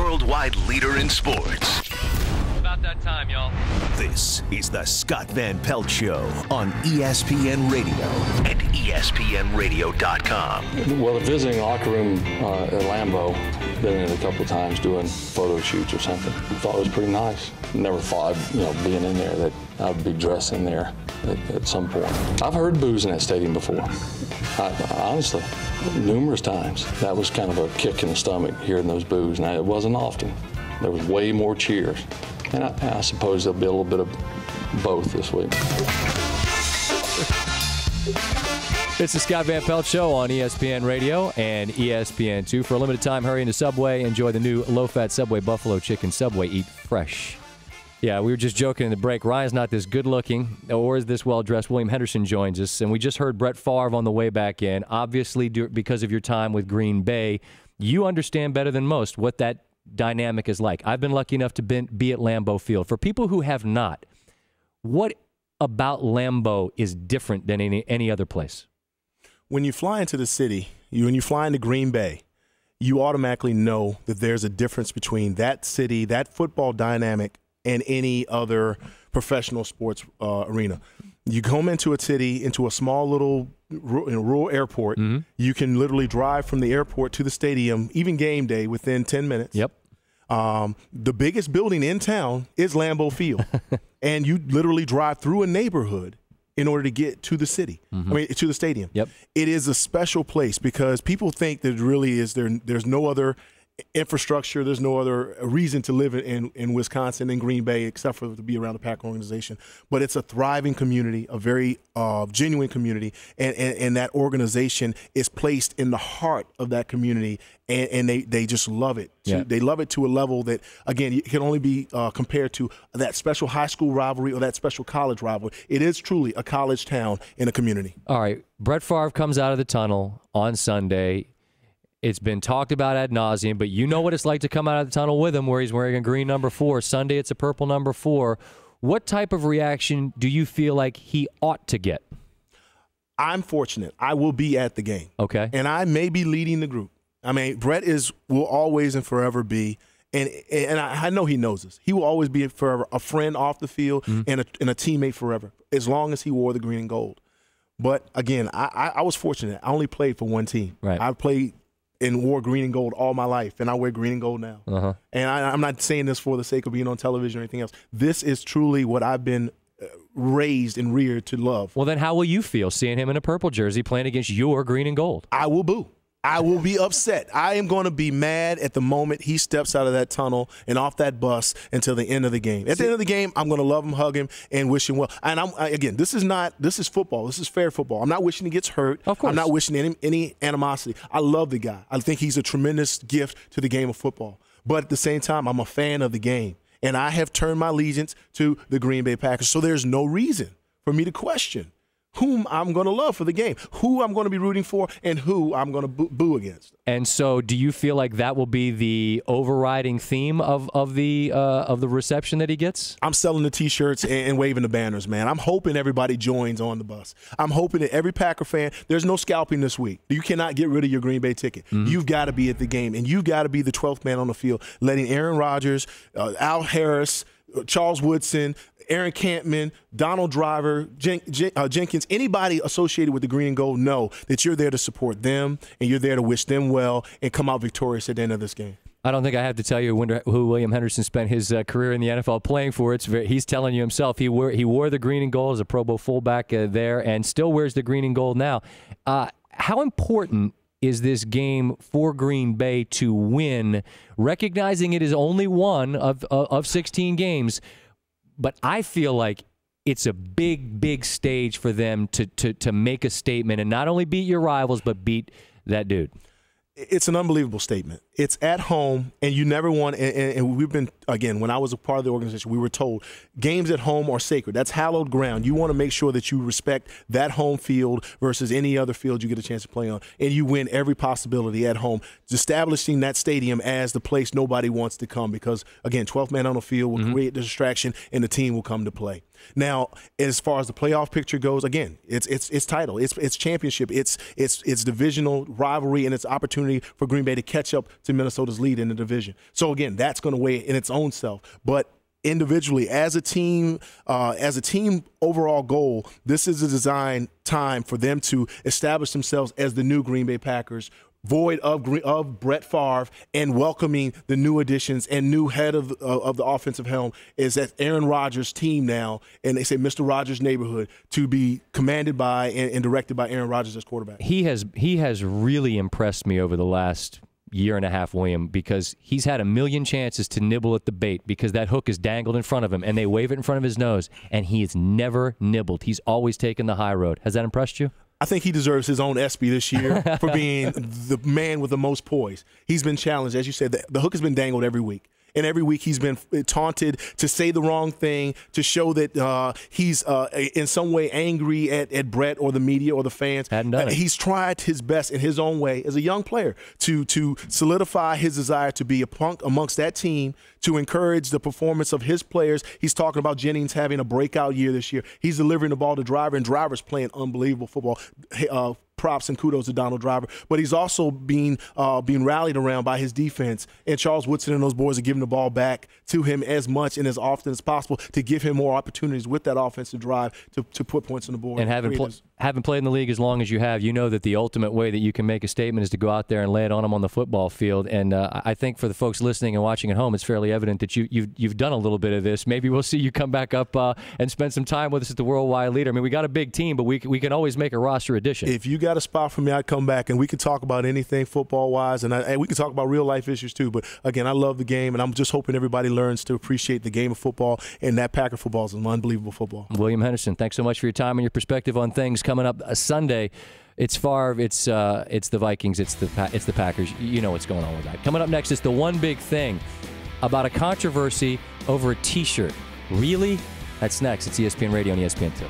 worldwide leader in sports. About that time, y'all. This is the Scott Van Pelt Show on ESPN Radio and ESPNradio.com. Well, the visiting locker room at Lambeau, been in it a couple of times doing photo shoots or something. Thought it was pretty nice. Never thought, being in there that I'd be dressed in there at some point. I've heard boos in that stadium before. Honestly, numerous times. That was kind of a kick in the stomach hearing those boos. Now, it wasn't often. There was way more cheers. And I suppose there'll be a little bit of both this week. It's the Scott Van Pelt Show on ESPN Radio and ESPN2. For a limited time, hurry into Subway. Enjoy the new low-fat Subway Buffalo Chicken. Subway, eat fresh. Yeah, we were just joking in the break. Ryan's not this good-looking or is this well-dressed. William Henderson joins us, and we just heard Brett Favre on the way back in. Obviously, because of your time with Green Bay, you understand better than most what that dynamic is like. I've been lucky enough to be at Lambeau Field. For people who have not, what about Lambeau is different than any other place? When you fly into the city, when you fly into Green Bay, you automatically know that there's a difference between that city, that football dynamic, and any other professional sports arena. You come into a city, into a small little rural airport. Mm-hmm. You can literally drive from the airport to the stadium, even game day, within 10 minutes. Yep. The biggest building in town is Lambeau Field. And you literally drive through a neighborhood in order to get to the city, to the stadium. Yep. It is a special place because people think that really is there's no other infrastructure, there's no other reason to live in Wisconsin and Green Bay except for to be around the Packer organization. But it's a thriving community, a very genuine community, and that organization is placed in the heart of that community, and they just love it. Yeah. They love it to a level that, again, it can only be compared to that special high school rivalry or that special college rivalry. It is truly a college town in a community. All right, Brett Favre comes out of the tunnel on Sunday. It's been talked about ad nauseum, but you know what it's like to come out of the tunnel with him where he's wearing a green number 4. Sunday, it's a purple number 4. What type of reaction do you feel like he ought to get? I'm fortunate. I will be at the game. Okay. And I may be leading the group. I mean, Brett will always and forever be, and I know he knows this. He will always be forever a friend off the field and a teammate forever, as long as he wore the green and gold. But, again, I was fortunate. I only played for one team. Right. I played and wore green and gold all my life, and I wear green and gold now. Uh-huh. And I'm not saying this for the sake of being on television or anything else. This is truly what I've been raised and reared to love. Well, then how will you feel seeing him in a purple jersey playing against your green and gold? I will boo. I will be upset. I am going to be mad at the moment he steps out of that tunnel and off that bus until the end of the game. At the end of the game, I'm going to love him, hug him, and wish him well. And this is football. This is fair football. I'm not wishing he gets hurt. Of course. I'm not wishing any animosity. I love the guy. I think he's a tremendous gift to the game of football. But at the same time, I'm a fan of the game. And I have turned my allegiance to the Green Bay Packers. So there's no reason for me to question whom I'm going to love for the game, who I'm going to be rooting for, and who I'm going to boo against. And so do you feel like that will be the overriding theme of the reception that he gets? I'm selling the T-shirts and waving the banners, man. I'm hoping everybody joins on the bus. I'm hoping that every Packer fan, there's no scalping this week. You cannot get rid of your Green Bay ticket. Mm-hmm. You've got to be at the game, and you've got to be the 12th man on the field, letting Aaron Rodgers, Al Harris, Charles Woodson, Aaron Campman, Donald Driver, Jenkins, anybody associated with the green and gold know that you're there to support them and you're there to wish them well and come out victorious at the end of this game. I don't think I have to tell you who William Henderson spent his career in the NFL playing for. He's telling you himself. He wore the green and gold as a Pro Bowl fullback there and still wears the green and gold now. How important is this game for Green Bay to win, recognizing it is only one of 16 games? But I feel like it's a big, big stage for them to make a statement and not only beat your rivals, but beat that dude. It's an unbelievable statement. It's at home, and you never want – and we've been – again, when I was a part of the organization, we were told games at home are sacred. That's hallowed ground. You want to make sure that you respect that home field versus any other field you get a chance to play on, and you win every possibility at home, establishing that stadium as the place nobody wants to come because, again, 12th man on the field will create the distraction, and the team will come to play. Now, as far as the playoff picture goes, again, it's title, it's championship, it's divisional rivalry, and it's opportunity for Green Bay to catch up to Minnesota's lead in the division. So again, that's going to weigh in its own self. But individually, as a team overall goal, this is a design time for them to establish themselves as the new Green Bay Packers, void of Brett Favre, and welcoming the new additions and new head of the offensive helm is that Aaron Rodgers' team now, and they say Mr. Rodgers' neighborhood, to be commanded by and directed by Aaron Rodgers as quarterback. He has really impressed me over the last year and a half, William, because he's had a million chances to nibble at the bait because that hook is dangled in front of him and they wave it in front of his nose, and he has never nibbled. He's always taken the high road. Has that impressed you? I think he deserves his own ESPY this year for being the man with the most poise. He's been challenged. As you said, the hook has been dangled every week. And every week he's been taunted to say the wrong thing, to show that he's in some way angry at Brett or the media or the fans. Hadn't done it. He's tried his best in his own way as a young player to solidify his desire to be a punk amongst that team, to encourage the performance of his players. He's talking about Jennings having a breakout year this year. He's delivering the ball to Driver, and Driver's playing unbelievable football. Props and kudos to Donald Driver, but he's also being rallied around by his defense, and Charles Woodson and those boys are giving the ball back to him as much and as often as possible to give him more opportunities with that offensive drive to put points on the board. And having played in the league as long as you have, you know that the ultimate way that you can make a statement is to go out there and lay it on them on the football field. And I think for the folks listening and watching at home, it's fairly evident that you've done a little bit of this. Maybe we'll see you come back up and spend some time with us at the Worldwide Leader. I mean, we got a big team, but we can always make a roster addition. If you got a spot for me, I'd come back and we could talk about anything football-wise, and we can talk about real-life issues too. But again, I love the game, and I'm just hoping everybody learns to appreciate the game of football, and that Packer football is an unbelievable football. William Henderson, thanks so much for your time and your perspective on things. Coming up Sunday, it's Favre, it's the Vikings, it's the Packers. You know what's going on with that. Coming up next is the one big thing about a controversy over a T-shirt. Really? That's next. It's ESPN Radio and ESPN 2.